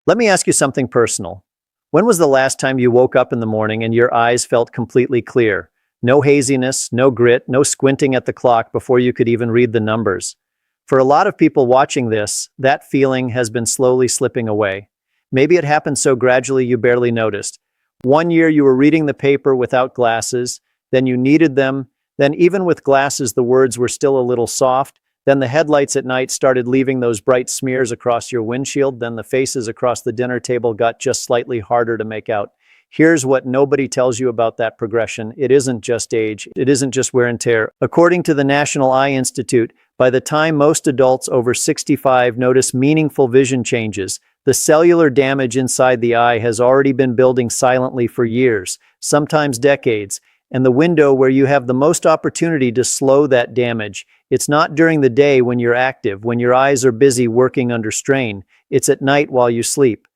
Let me ask you something personal. When was the last time you woke up in the morning and your eyes felt completely clear? No haziness, no grit, no squinting at the clock before you could even read the numbers. For a lot of people watching this, that feeling has been slowly slipping away. Maybe it happened so gradually you barely noticed. One year you were reading the paper without glasses, then you needed them, then even with glasses the words were still a little soft, then the headlights at night started leaving those bright smears across your windshield, then the faces across the dinner table got just slightly harder to make out. Here's what nobody tells you about that progression. It isn't just age, it isn't just wear and tear. According to the National Eye Institute, by the time most adults over 65 notice meaningful vision changes, the cellular damage inside the eye has already been building silently for years, sometimes decades, and the window where you have the most opportunity to slow that damage, it's not during the day when you're active, when your eyes are busy working under strain, it's at night while you sleep.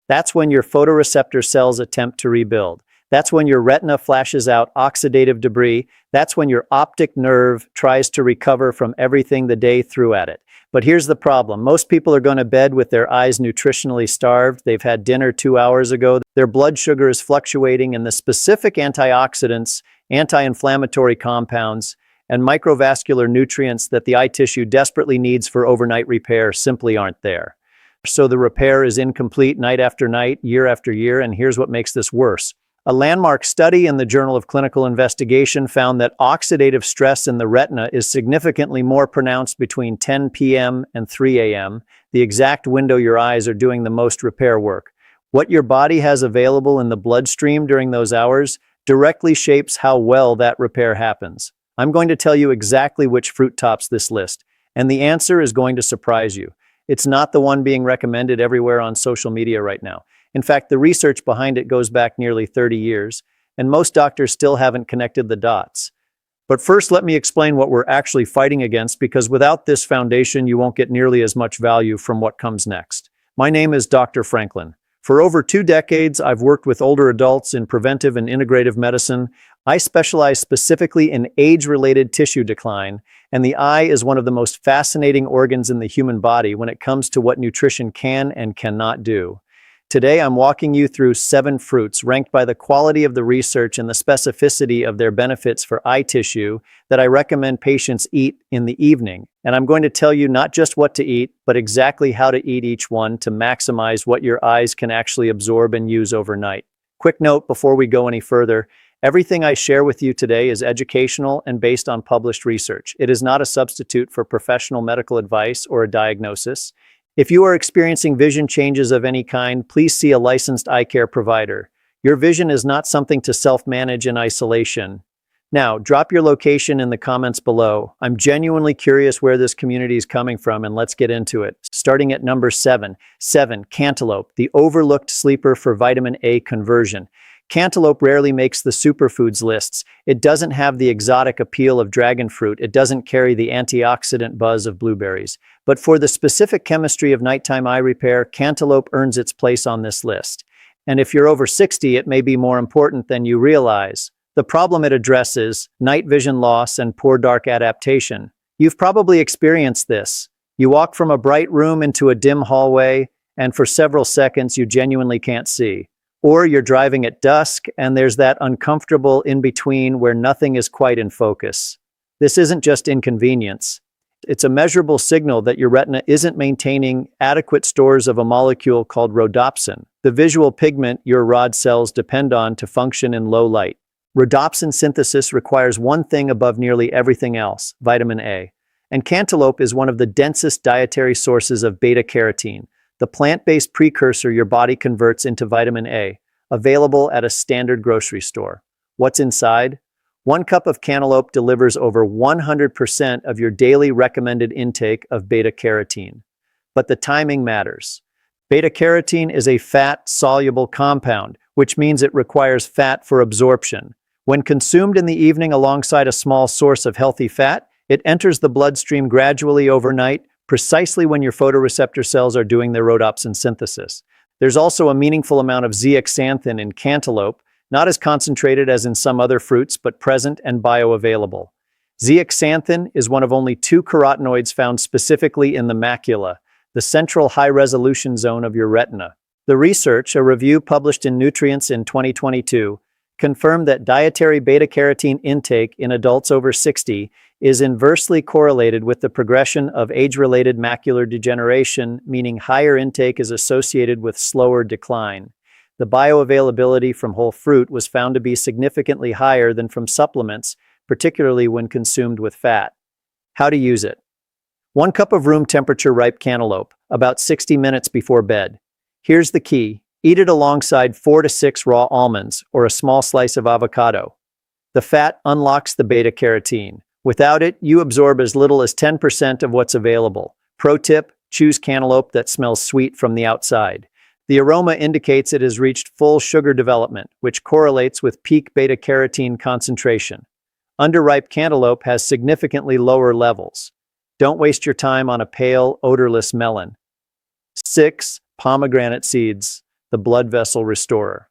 That's when your photoreceptor cells attempt to rebuild. That's when your retina flashes out oxidative debris. That's when your optic nerve tries to recover from everything the day threw at it. But here's the problem. Most people are going to bed with their eyes nutritionally starved. They've had dinner 2 hours ago. Their blood sugar is fluctuating, and the specific antioxidants, anti-inflammatory compounds, and microvascular nutrients that the eye tissue desperately needs for overnight repair simply aren't there. So the repair is incomplete night after night, year after year, and here's what makes this worse. A landmark study in the Journal of Clinical Investigation found that oxidative stress in the retina is significantly more pronounced between 10 p.m. and 3 a.m., the exact window your eyes are doing the most repair work. What your body has available in the bloodstream during those hours directly shapes how well that repair happens. I'm going to tell you exactly which fruit tops this list, and the answer is going to surprise you. It's not the one being recommended everywhere on social media right now. In fact, the research behind it goes back nearly 30 years, and most doctors still haven't connected the dots. But first, let me explain what we're actually fighting against, because without this foundation, you won't get nearly as much value from what comes next. My name is Dr. Franklin. For over 2 decades, I've worked with older adults in preventive and integrative medicine. I specialize specifically in age-related tissue decline, and the eye is one of the most fascinating organs in the human body when it comes to what nutrition can and cannot do. Today, I'm walking you through 7 fruits ranked by the quality of the research and the specificity of their benefits for eye tissue that I recommend patients eat in the evening. And I'm going to tell you not just what to eat, but exactly how to eat each one to maximize what your eyes can actually absorb and use overnight. Quick note before we go any further, everything I share with you today is educational and based on published research. It is not a substitute for professional medical advice or a diagnosis. If you are experiencing vision changes of any kind, please see a licensed eye care provider. Your vision is not something to self-manage in isolation. Now, drop your location in the comments below. I'm genuinely curious where this community is coming from, and let's get into it. Starting at number 7. 7. Cantaloupe, the overlooked sleeper for vitamin A conversion. Cantaloupe rarely makes the superfoods lists. It doesn't have the exotic appeal of dragon fruit. It doesn't carry the antioxidant buzz of blueberries. But for the specific chemistry of nighttime eye repair, cantaloupe earns its place on this list. And if you're over 60, it may be more important than you realize. The problem it addresses, night vision loss and poor dark adaptation. You've probably experienced this. You walk from a bright room into a dim hallway, and for several seconds you genuinely can't see. Or you're driving at dusk, and there's that uncomfortable in-between where nothing is quite in focus. This isn't just inconvenience. It's a measurable signal that your retina isn't maintaining adequate stores of a molecule called rhodopsin, the visual pigment your rod cells depend on to function in low light. Rhodopsin synthesis requires one thing above nearly everything else, vitamin A. And cantaloupe is one of the densest dietary sources of beta-carotene, the plant-based precursor your body converts into vitamin A, available at a standard grocery store. What's inside? 1 cup of cantaloupe delivers over 100% of your daily recommended intake of beta-carotene. But the timing matters. Beta-carotene is a fat-soluble compound, which means it requires fat for absorption. When consumed in the evening alongside a small source of healthy fat, it enters the bloodstream gradually overnight, precisely when your photoreceptor cells are doing their rhodopsin synthesis. There's also a meaningful amount of zeaxanthin in cantaloupe, not as concentrated as in some other fruits, but present and bioavailable. Zeaxanthin is one of only 2 carotenoids found specifically in the macula, the central high-resolution zone of your retina. The research, a review published in Nutrients in 2022, confirmed that dietary beta-carotene intake in adults over 60 is inversely correlated with the progression of age-related macular degeneration, meaning higher intake is associated with slower decline. The bioavailability from whole fruit was found to be significantly higher than from supplements, particularly when consumed with fat. How to use it. 1 cup of room temperature ripe cantaloupe, about 60 minutes before bed. Here's the key. Eat it alongside 4 to 6 raw almonds or a small slice of avocado. The fat unlocks the beta-carotene. Without it, you absorb as little as 10% of what's available. Pro tip, choose cantaloupe that smells sweet from the outside. The aroma indicates it has reached full sugar development, which correlates with peak beta-carotene concentration. Underripe cantaloupe has significantly lower levels. Don't waste your time on a pale, odorless melon. 6. Pomegranate seeds, the blood vessel restorer.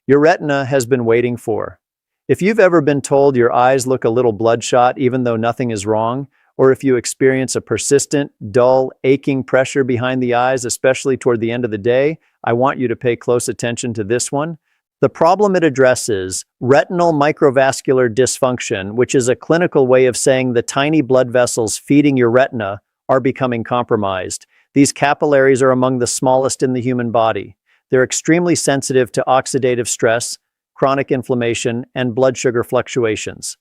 Your retina has been waiting for. If you've ever been told your eyes look a little bloodshot even though nothing is wrong, or if you experience a persistent, dull, aching pressure behind the eyes, especially toward the end of the day, I want you to pay close attention to this one. The problem it addresses, retinal microvascular dysfunction, which is a clinical way of saying the tiny blood vessels feeding your retina are becoming compromised. These capillaries are among the smallest in the human body. They're extremely sensitive to oxidative stress, chronic inflammation, and blood sugar fluctuations.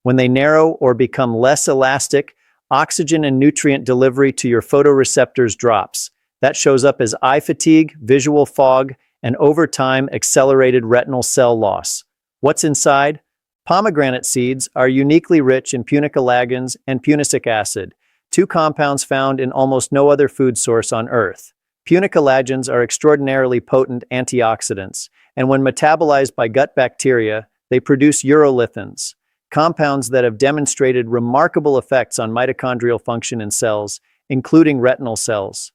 When they narrow or become less elastic, oxygen and nutrient delivery to your photoreceptors drops. That shows up as eye fatigue, visual fog, and over time, accelerated retinal cell loss. What's inside? Pomegranate seeds are uniquely rich in punicalagins and punicic acid, 2 compounds found in almost no other food source on Earth. Punicalagins are extraordinarily potent antioxidants, and when metabolized by gut bacteria, they produce urolithins, compounds that have demonstrated remarkable effects on mitochondrial function in cells, including retinal cells.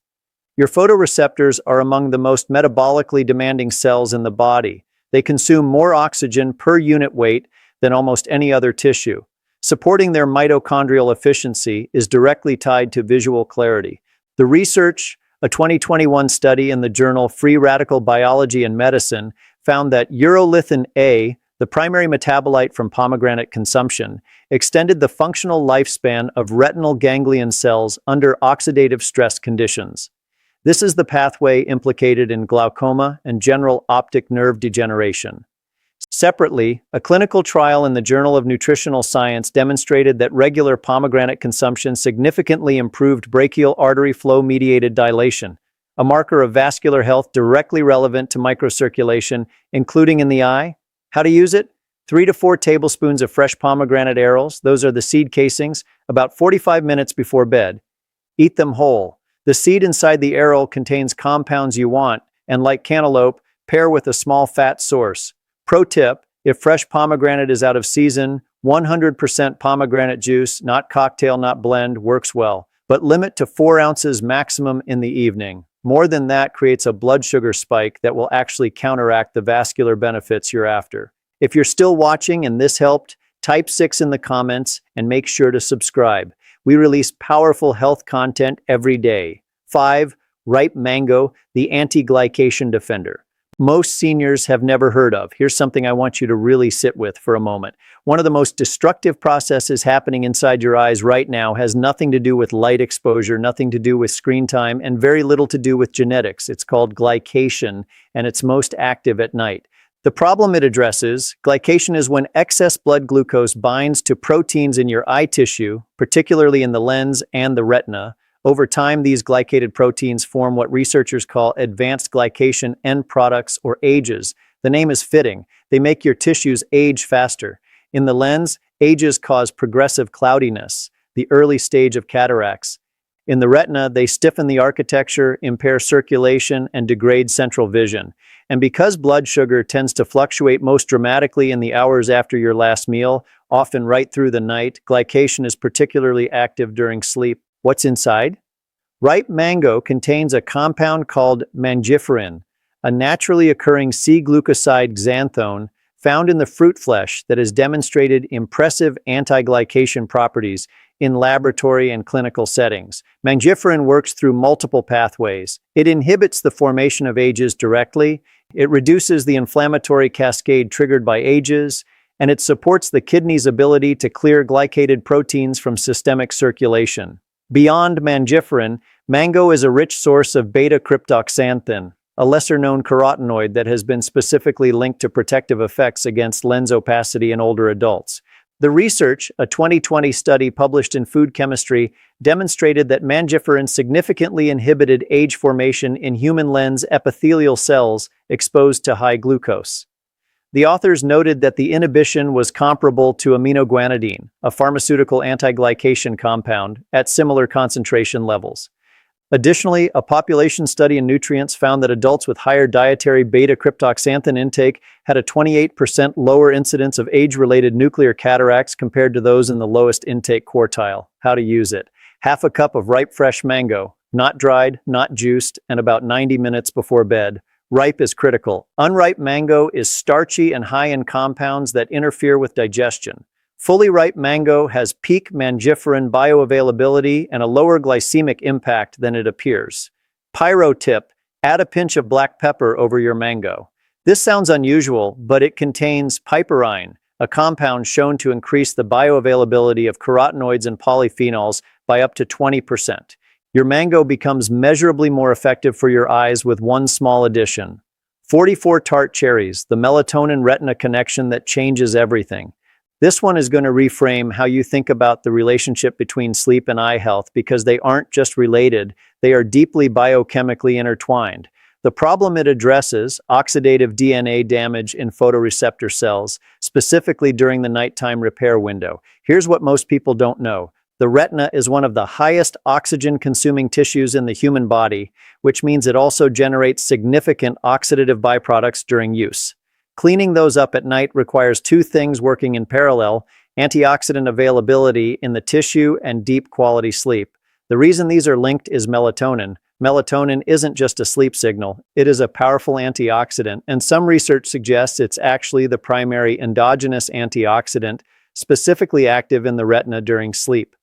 Your photoreceptors are among the most metabolically demanding cells in the body. They consume more oxygen per unit weight than almost any other tissue. Supporting their mitochondrial efficiency is directly tied to visual clarity. The research, a 2021 study in the journal Free Radical Biology and Medicine, found that urolithin A, the primary metabolite from pomegranate consumption, extended the functional lifespan of retinal ganglion cells under oxidative stress conditions. This is the pathway implicated in glaucoma and general optic nerve degeneration. Separately, a clinical trial in the Journal of Nutritional Science demonstrated that regular pomegranate consumption significantly improved brachial artery flow-mediated dilation, a marker of vascular health directly relevant to microcirculation, including in the eye. How to use it? 3 to 4 tablespoons of fresh pomegranate arils, those are the seed casings, about 45 minutes before bed. Eat them whole. The seed inside the aril contains compounds you want, and like cantaloupe, pair with a small fat source. Pro tip, if fresh pomegranate is out of season, 100% pomegranate juice, not cocktail, not blend, works well, but limit to 4 ounces maximum in the evening. More than that creates a blood sugar spike that will actually counteract the vascular benefits you're after. If you're still watching and this helped, type 6 in the comments and make sure to subscribe. We release powerful health content every day. 5. Ripe mango, the anti-glycation defender. Most seniors have never heard of. Here's something I want you to really sit with for a moment. One of the most destructive processes happening inside your eyes right now has nothing to do with light exposure, nothing to do with screen time, and very little to do with genetics. It's called glycation, and it's most active at night. The problem it addresses, glycation, is when excess blood glucose binds to proteins in your eye tissue, particularly in the lens and the retina. Over time, these glycated proteins form what researchers call advanced glycation end products, or AGEs. The name is fitting. They make your tissues age faster. In the lens, AGEs cause progressive cloudiness, the early stage of cataracts. In the retina, they stiffen the architecture, impair circulation, and degrade central vision. And because blood sugar tends to fluctuate most dramatically in the hours after your last meal, often right through the night, glycation is particularly active during sleep. What's inside? Ripe mango contains a compound called mangiferin, a naturally occurring C-glucoside xanthone found in the fruit flesh that has demonstrated impressive anti-glycation properties in laboratory and clinical settings. Mangiferin works through multiple pathways. It inhibits the formation of ages directly, it reduces the inflammatory cascade triggered by ages, and it supports the kidney's ability to clear glycated proteins from systemic circulation. Beyond mangiferin, mango is a rich source of beta-cryptoxanthin, a lesser-known carotenoid that has been specifically linked to protective effects against lens opacity in older adults. The research, a 2020 study published in Food Chemistry, demonstrated that mangiferin significantly inhibited age formation in human lens epithelial cells exposed to high glucose. The authors noted that the inhibition was comparable to aminoguanidine, a pharmaceutical anti-glycation compound, at similar concentration levels. Additionally, a population study in nutrients found that adults with higher dietary beta-cryptoxanthin intake had a 28% lower incidence of age-related nuclear cataracts compared to those in the lowest intake quartile. How to use it: half a cup of ripe fresh mango, not dried, not juiced, and about 90 minutes before bed. Ripe is critical. Unripe mango is starchy and high in compounds that interfere with digestion. Fully ripe mango has peak mangiferin bioavailability and a lower glycemic impact than it appears. Pyro tip: add a pinch of black pepper over your mango. This sounds unusual, but it contains piperine, a compound shown to increase the bioavailability of carotenoids and polyphenols by up to 20%. Your mango becomes measurably more effective for your eyes with one small addition. 44 tart cherries, the melatonin-retina connection that changes everything. This one is going to reframe how you think about the relationship between sleep and eye health, because they aren't just related, they are deeply biochemically intertwined. The problem it addresses, oxidative DNA damage in photoreceptor cells, specifically during the nighttime repair window. Here's what most people don't know. The retina is one of the highest oxygen-consuming tissues in the human body, which means it also generates significant oxidative byproducts during use. Cleaning those up at night requires two things working in parallel: antioxidant availability in the tissue and deep quality sleep. The reason these are linked is melatonin. Melatonin isn't just a sleep signal, it is a powerful antioxidant, and some research suggests it's actually the primary endogenous antioxidant, specifically active in the retina during sleep.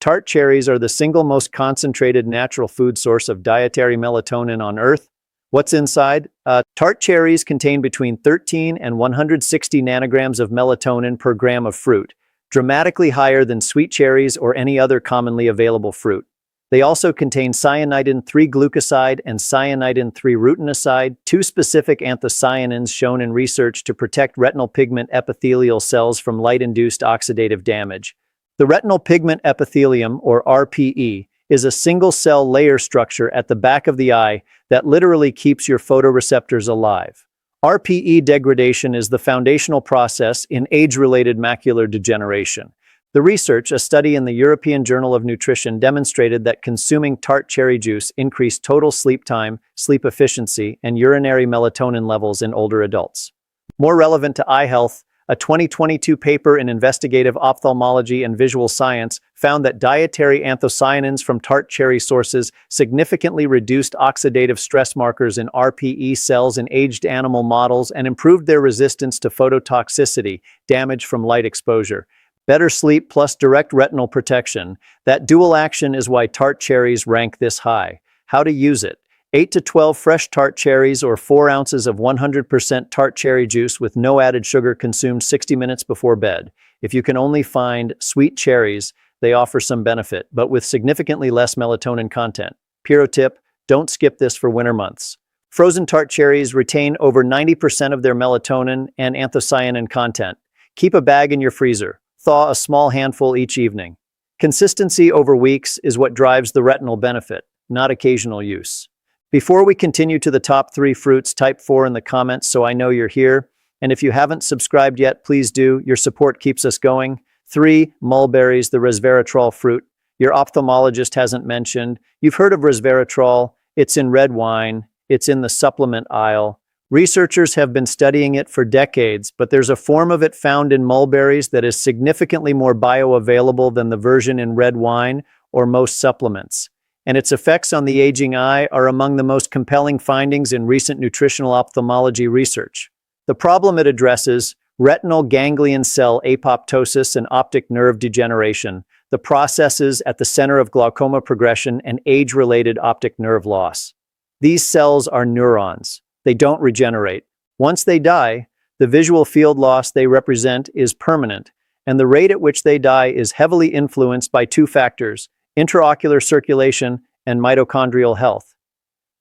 Tart cherries are the single most concentrated natural food source of dietary melatonin on Earth. What's inside? Tart cherries contain between 13 and 160 nanograms of melatonin per gram of fruit, dramatically higher than sweet cherries or any other commonly available fruit. They also contain cyanidin-3-glucoside and cyanidin-3-rutinoside, two specific anthocyanins shown in research to protect retinal pigment epithelial cells from light-induced oxidative damage. The retinal pigment epithelium, or RPE, is a single-cell layer structure at the back of the eye that literally keeps your photoreceptors alive. RPE degradation is the foundational process in age-related macular degeneration. The research, a study in the European Journal of Nutrition, demonstrated that consuming tart cherry juice increased total sleep time, sleep efficiency, and urinary melatonin levels in older adults. More relevant to eye health, a 2022 paper in Investigative Ophthalmology and Visual Science found that dietary anthocyanins from tart cherry sources significantly reduced oxidative stress markers in RPE cells in aged animal models and improved their resistance to phototoxicity, damage from light exposure. Better sleep plus direct retinal protection. That dual action is why tart cherries rank this high. How to use it: 8 to 12 fresh tart cherries or 4 ounces of 100% tart cherry juice with no added sugar consumed 60 minutes before bed. If you can only find sweet cherries, they offer some benefit, but with significantly less melatonin content. Pro tip: don't skip this for winter months. Frozen tart cherries retain over 90% of their melatonin and anthocyanin content. Keep a bag in your freezer. Thaw a small handful each evening. Consistency over weeks is what drives the retinal benefit, not occasional use. Before we continue to the top 3 fruits, type 4 in the comments so I know you're here. And if you haven't subscribed yet, please do. Your support keeps us going. 3. Mulberries, the resveratrol fruit. Your ophthalmologist hasn't mentioned. You've heard of resveratrol. It's in red wine. It's in the supplement aisle. Researchers have been studying it for decades, but there's a form of it found in mulberries that is significantly more bioavailable than the version in red wine or most supplements. And its effects on the aging eye are among the most compelling findings in recent nutritional ophthalmology research. The problem it addresses: retinal ganglion cell apoptosis and optic nerve degeneration, the processes at the center of glaucoma progression and age-related optic nerve loss. These cells are neurons. They don't regenerate. Once they die, the visual field loss they represent is permanent, and the rate at which they die is heavily influenced by two factors: intraocular circulation and mitochondrial health.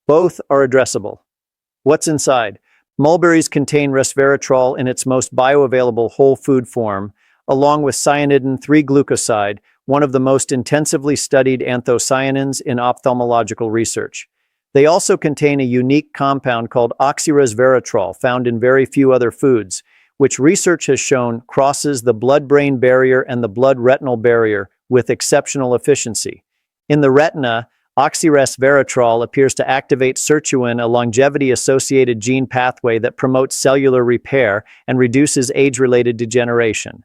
Both are addressable. What's inside? Mulberries contain resveratrol in its most bioavailable whole food form, along with cyanidin-3-glucoside, one of the most intensively studied anthocyanins in ophthalmological research. They also contain a unique compound called oxyresveratrol, found in very few other foods, which research has shown crosses the blood-brain barrier and the blood-retinal barrier with exceptional efficiency. In the retina, oxyresveratrol appears to activate sirtuin, a longevity-associated gene pathway that promotes cellular repair and reduces age-related degeneration.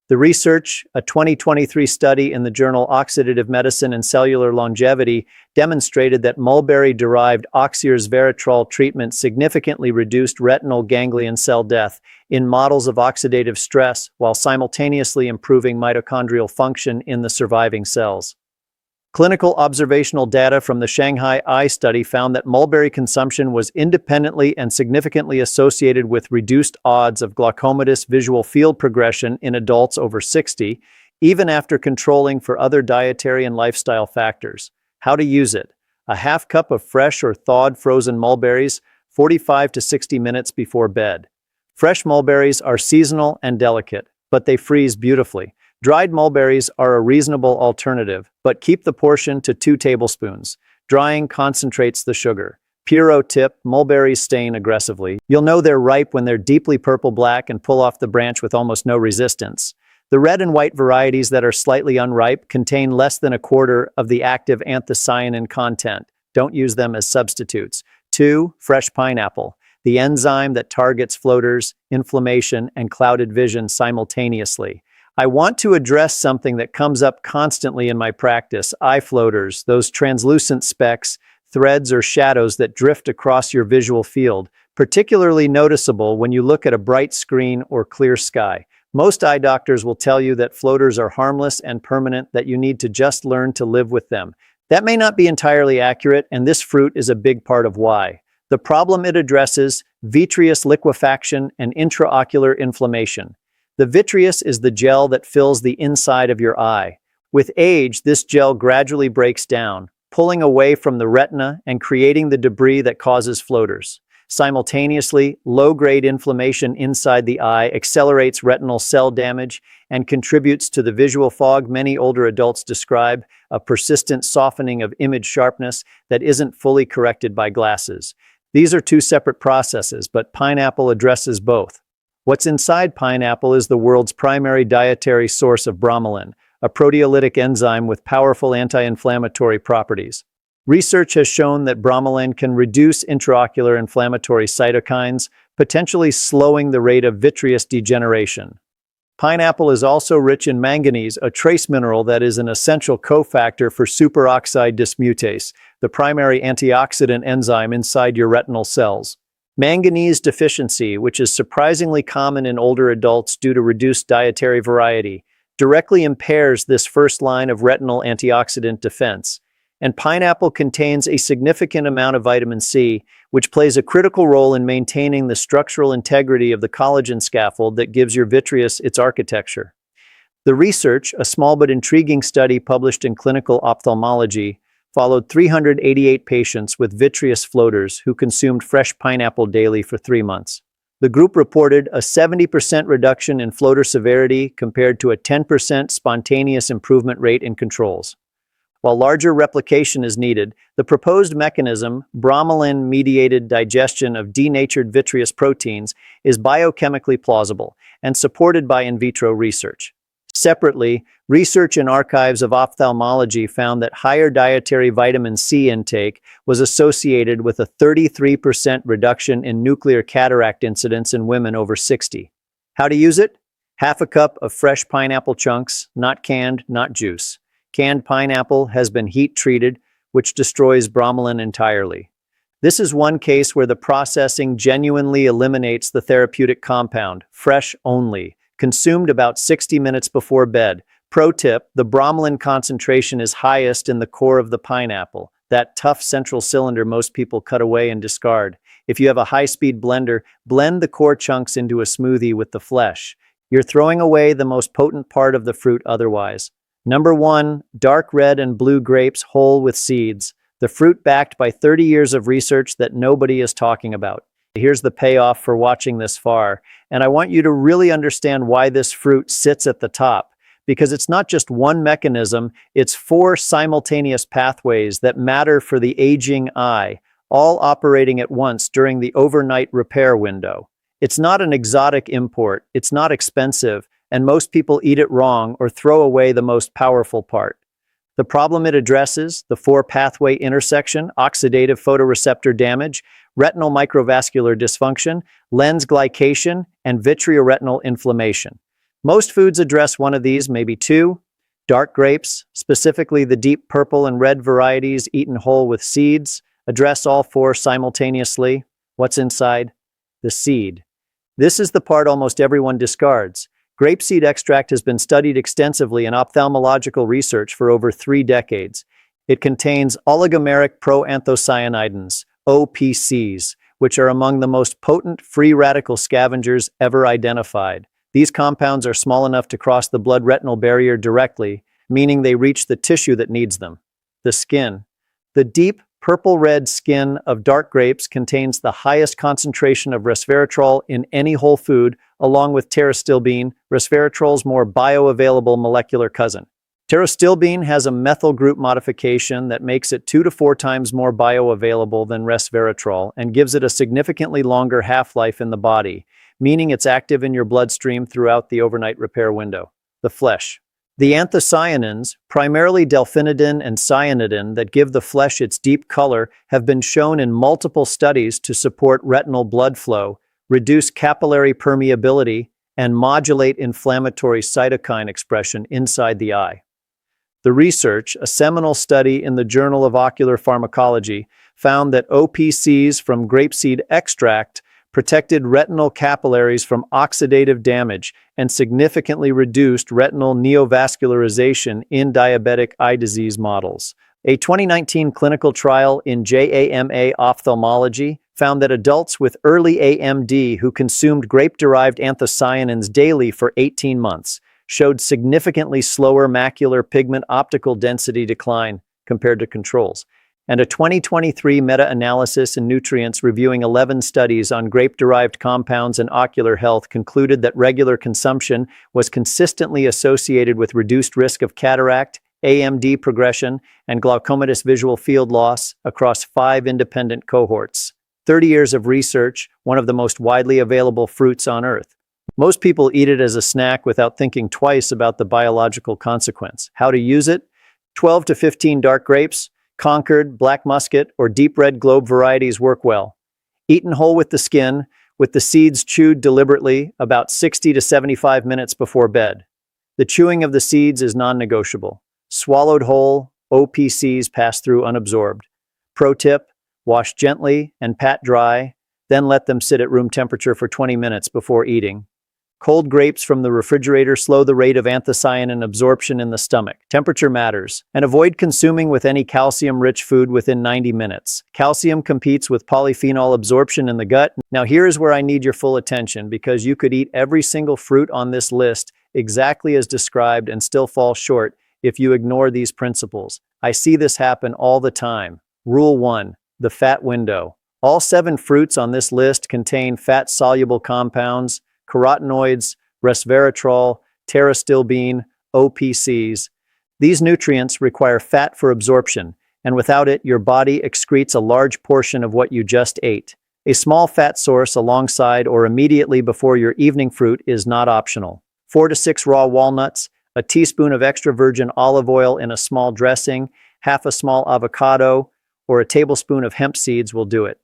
The research, a 2023 study in the journal Oxidative Medicine and Cellular Longevity, demonstrated that mulberry-derived oxyresveratrol treatment significantly reduced retinal ganglion cell death in models of oxidative stress while simultaneously improving mitochondrial function in the surviving cells. Clinical observational data from the Shanghai Eye Study found that mulberry consumption was independently and significantly associated with reduced odds of glaucomatous visual field progression in adults over 60, even after controlling for other dietary and lifestyle factors. How to use it? A half cup of fresh or thawed frozen mulberries, 45 to 60 minutes before bed. Fresh mulberries are seasonal and delicate, but they freeze beautifully. Dried mulberries are a reasonable alternative, but keep the portion to 2 tablespoons. Drying concentrates the sugar. Pro tip: mulberries stain aggressively. You'll know they're ripe when they're deeply purple-black and pull off the branch with almost no resistance. The red and white varieties that are slightly unripe contain less than a quarter of the active anthocyanin content. Don't use them as substitutes. 2. Fresh pineapple. The enzyme that targets floaters, inflammation, and clouded vision simultaneously. I want to address something that comes up constantly in my practice: eye floaters, those translucent specks, threads, or shadows that drift across your visual field, particularly noticeable when you look at a bright screen or clear sky. Most eye doctors will tell you that floaters are harmless and permanent, that you need to just learn to live with them. That may not be entirely accurate, and this fruit is a big part of why. The problem it addresses: vitreous liquefaction and intraocular inflammation. The vitreous is the gel that fills the inside of your eye. With age, this gel gradually breaks down, pulling away from the retina and creating the debris that causes floaters. Simultaneously, low-grade inflammation inside the eye accelerates retinal cell damage and contributes to the visual fog many older adults describe, a persistent softening of image sharpness that isn't fully corrected by glasses. These are two separate processes, but pineapple addresses both. What's inside pineapple is the world's primary dietary source of bromelain, a proteolytic enzyme with powerful anti-inflammatory properties. Research has shown that bromelain can reduce intraocular inflammatory cytokines, potentially slowing the rate of vitreous degeneration. Pineapple is also rich in manganese, a trace mineral that is an essential cofactor for superoxide dismutase, the primary antioxidant enzyme inside your retinal cells. Manganese deficiency, which is surprisingly common in older adults due to reduced dietary variety, directly impairs this first line of retinal antioxidant defense. And pineapple contains a significant amount of vitamin C, which plays a critical role in maintaining the structural integrity of the collagen scaffold that gives your vitreous its architecture. The research, a small but intriguing study published in Clinical Ophthalmology, followed 388 patients with vitreous floaters who consumed fresh pineapple daily for 3 months. The group reported a 70% reduction in floater severity compared to a 10% spontaneous improvement rate in controls. While larger replication is needed, the proposed mechanism, bromelain-mediated digestion of denatured vitreous proteins, is biochemically plausible and supported by in vitro research. Separately, research in Archives of Ophthalmology found that higher dietary vitamin C intake was associated with a 33% reduction in nuclear cataract incidence in women over 60. How to use it? Half a cup of fresh pineapple chunks, not canned, not juice. Canned pineapple has been heat-treated, which destroys bromelain entirely. This is one case where the processing genuinely eliminates the therapeutic compound, fresh only, consumed about 60 minutes before bed, Pro tip, the bromelain concentration is highest in the core of the pineapple, that tough central cylinder most people cut away and discard. If you have a high-speed blender, blend the core chunks into a smoothie with the flesh. You're throwing away the most potent part of the fruit otherwise. Number 1, dark red and blue grapes whole with seeds. The fruit backed by 30 years of research that nobody is talking about. Here's the payoff for watching this far, and I want you to really understand why this fruit sits at the top. Because it's not just one mechanism, it's 4 simultaneous pathways that matter for the aging eye, all operating at once during the overnight repair window. It's not an exotic import, it's not expensive, and most people eat it wrong or throw away the most powerful part. The problem it addresses, the 4-pathway intersection, oxidative photoreceptor damage, retinal microvascular dysfunction, lens glycation, and vitreoretinal inflammation. Most foods address one of these, maybe 2. Dark grapes, specifically the deep purple and red varieties eaten whole with seeds, address all 4 simultaneously. What's inside? The seed. This is the part almost everyone discards. Grapeseed extract has been studied extensively in ophthalmological research for over 3 decades. It contains oligomeric proanthocyanidins, OPCs, which are among the most potent free radical scavengers ever identified. These compounds are small enough to cross the blood-retinal barrier directly, meaning they reach the tissue that needs them, the skin. The deep purple-red skin of dark grapes contains the highest concentration of resveratrol in any whole food, along with pterostilbene, resveratrol's more bioavailable molecular cousin. Pterostilbene has a methyl group modification that makes it 2 to 4 times more bioavailable than resveratrol and gives it a significantly longer half-life in the body, meaning it's active in your bloodstream throughout the overnight repair window. The flesh. The anthocyanins, primarily delphinidin and cyanidin, that give the flesh its deep color, have been shown in multiple studies to support retinal blood flow, reduce capillary permeability, and modulate inflammatory cytokine expression inside the eye. The research, a seminal study in the Journal of Ocular Pharmacology, found that OPCs from grapeseed extract protected retinal capillaries from oxidative damage and significantly reduced retinal neovascularization in diabetic eye disease models. A 2019 clinical trial in JAMA Ophthalmology found that adults with early AMD who consumed grape-derived anthocyanins daily for 18 months showed significantly slower macular pigment optical density decline compared to controls. And a 2023 meta-analysis in Nutrients reviewing 11 studies on grape-derived compounds and ocular health concluded that regular consumption was consistently associated with reduced risk of cataract, AMD progression, and glaucomatous visual field loss across 5 independent cohorts. 30 years of research, one of the most widely available fruits on Earth. Most people eat it as a snack without thinking twice about the biological consequence. How to use it? 12 to 15 dark grapes, Concord, Black Muscat, or Deep Red Globe varieties work well. Eaten whole with the skin, with the seeds chewed deliberately about 60 to 75 minutes before bed. The chewing of the seeds is non-negotiable. Swallowed whole, OPCs pass through unabsorbed. Pro tip, wash gently and pat dry, then let them sit at room temperature for 20 minutes before eating. Cold grapes from the refrigerator slow the rate of anthocyanin absorption in the stomach. Temperature matters. And avoid consuming with any calcium-rich food within 90 minutes. Calcium competes with polyphenol absorption in the gut. Now here is where I need your full attention, because you could eat every single fruit on this list exactly as described and still fall short if you ignore these principles. I see this happen all the time. Rule 1. The fat window. All 7 fruits on this list contain fat-soluble compounds, carotenoids, resveratrol, pterostilbene, OPCs. These nutrients require fat for absorption, and without it, your body excretes a large portion of what you just ate. A small fat source alongside or immediately before your evening fruit is not optional. 4 to 6 raw walnuts, a teaspoon of extra virgin olive oil in a small dressing, half a small avocado, or a tablespoon of hemp seeds will do it.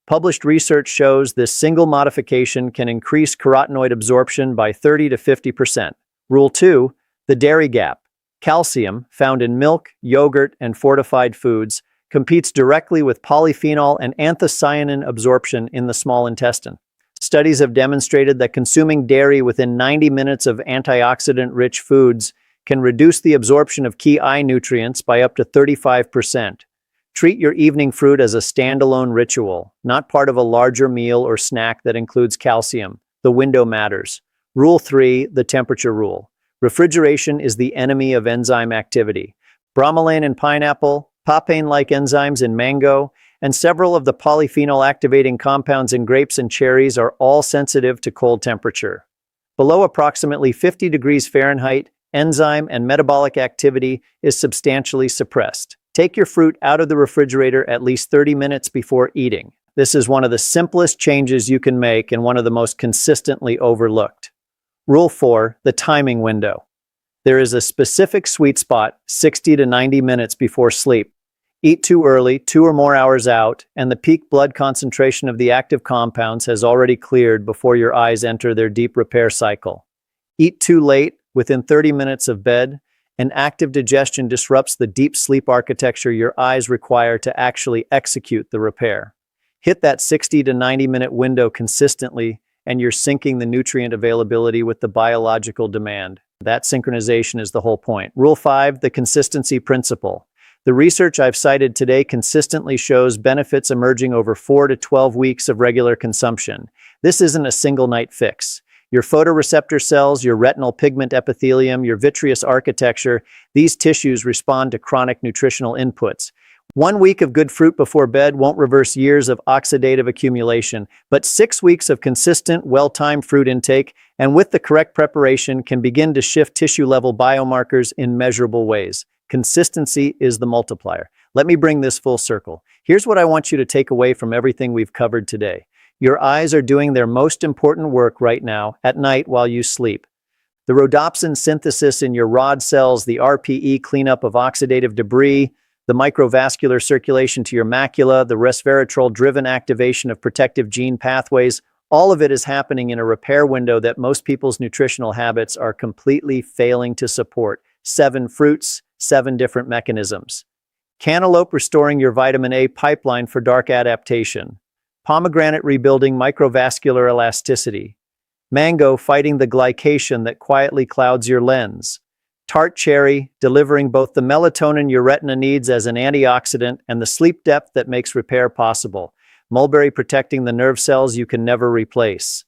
Published research shows this single modification can increase carotenoid absorption by 30 to 50%. Rule 2, the dairy gap. Calcium, found in milk, yogurt, and fortified foods, competes directly with polyphenol and anthocyanin absorption in the small intestine. Studies have demonstrated that consuming dairy within 90 minutes of antioxidant-rich foods can reduce the absorption of key eye nutrients by up to 35%. Treat your evening fruit as a standalone ritual, not part of a larger meal or snack that includes calcium. The window matters. Rule 3, the temperature rule. Refrigeration is the enemy of enzyme activity. Bromelain in pineapple, papain-like enzymes in mango, and several of the polyphenol activating compounds in grapes and cherries are all sensitive to cold temperature. Below approximately 50 degrees Fahrenheit, enzyme and metabolic activity is substantially suppressed. Take your fruit out of the refrigerator at least 30 minutes before eating. This is one of the simplest changes you can make and one of the most consistently overlooked. Rule 4, the timing window. There is a specific sweet spot, 60 to 90 minutes before sleep. Eat too early, 2 or more hours out, and the peak blood concentration of the active compounds has already cleared before your eyes enter their deep repair cycle. Eat too late, within 30 minutes of bed, and active digestion disrupts the deep sleep architecture your eyes require to actually execute the repair. Hit that 60 to 90 minute window consistently, and you're syncing the nutrient availability with the biological demand. That synchronization is the whole point. Rule 5, the consistency principle. The research I've cited today consistently shows benefits emerging over 4 to 12 weeks of regular consumption. This isn't a single night fix. Your photoreceptor cells, your retinal pigment epithelium, your vitreous architecture, these tissues respond to chronic nutritional inputs. 1 week of good fruit before bed won't reverse years of oxidative accumulation, but 6 weeks of consistent, well-timed fruit intake, and with the correct preparation, can begin to shift tissue-level biomarkers in measurable ways. Consistency is the multiplier. Let me bring this full circle. Here's what I want you to take away from everything we've covered today. Your eyes are doing their most important work right now, at night while you sleep. The rhodopsin synthesis in your rod cells, the RPE cleanup of oxidative debris, the microvascular circulation to your macula, the resveratrol-driven activation of protective gene pathways, all of it is happening in a repair window that most people's nutritional habits are completely failing to support. 7 fruits, 7 different mechanisms. Cantaloupe restoring your vitamin A pipeline for dark adaptation. Pomegranate rebuilding microvascular elasticity. Mango fighting the glycation that quietly clouds your lens. Tart cherry delivering both the melatonin your retina needs as an antioxidant and the sleep depth that makes repair possible. Mulberry protecting the nerve cells you can never replace.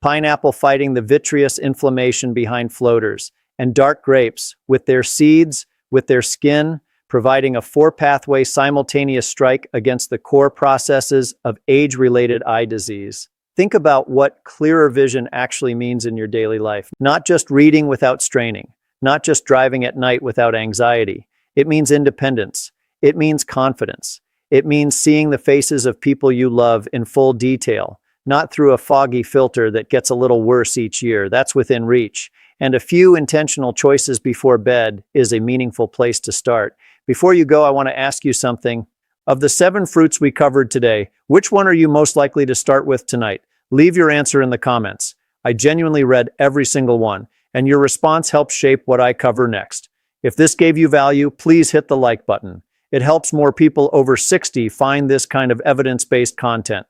Pineapple fighting the vitreous inflammation behind floaters. And dark grapes, with their seeds, with their skin, providing a 4-pathway simultaneous strike against the core processes of age-related eye disease. Think about what clearer vision actually means in your daily life. Not just reading without straining, not just driving at night without anxiety. It means independence. It means confidence. It means seeing the faces of people you love in full detail, not through a foggy filter that gets a little worse each year. That's within reach. And a few intentional choices before bed is a meaningful place to start. Before you go, I want to ask you something. Of the 7 fruits we covered today, which one are you most likely to start with tonight? Leave your answer in the comments. I genuinely read every single one, and your response helps shape what I cover next. If this gave you value, please hit the like button. It helps more people over 60 find this kind of evidence-based content.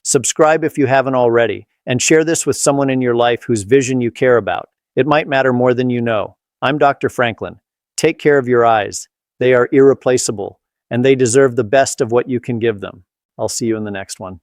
Subscribe if you haven't already, and share this with someone in your life whose vision you care about. It might matter more than you know. I'm Dr. Franklin. Take care of your eyes. They are irreplaceable, and they deserve the best of what you can give them. I'll see you in the next one.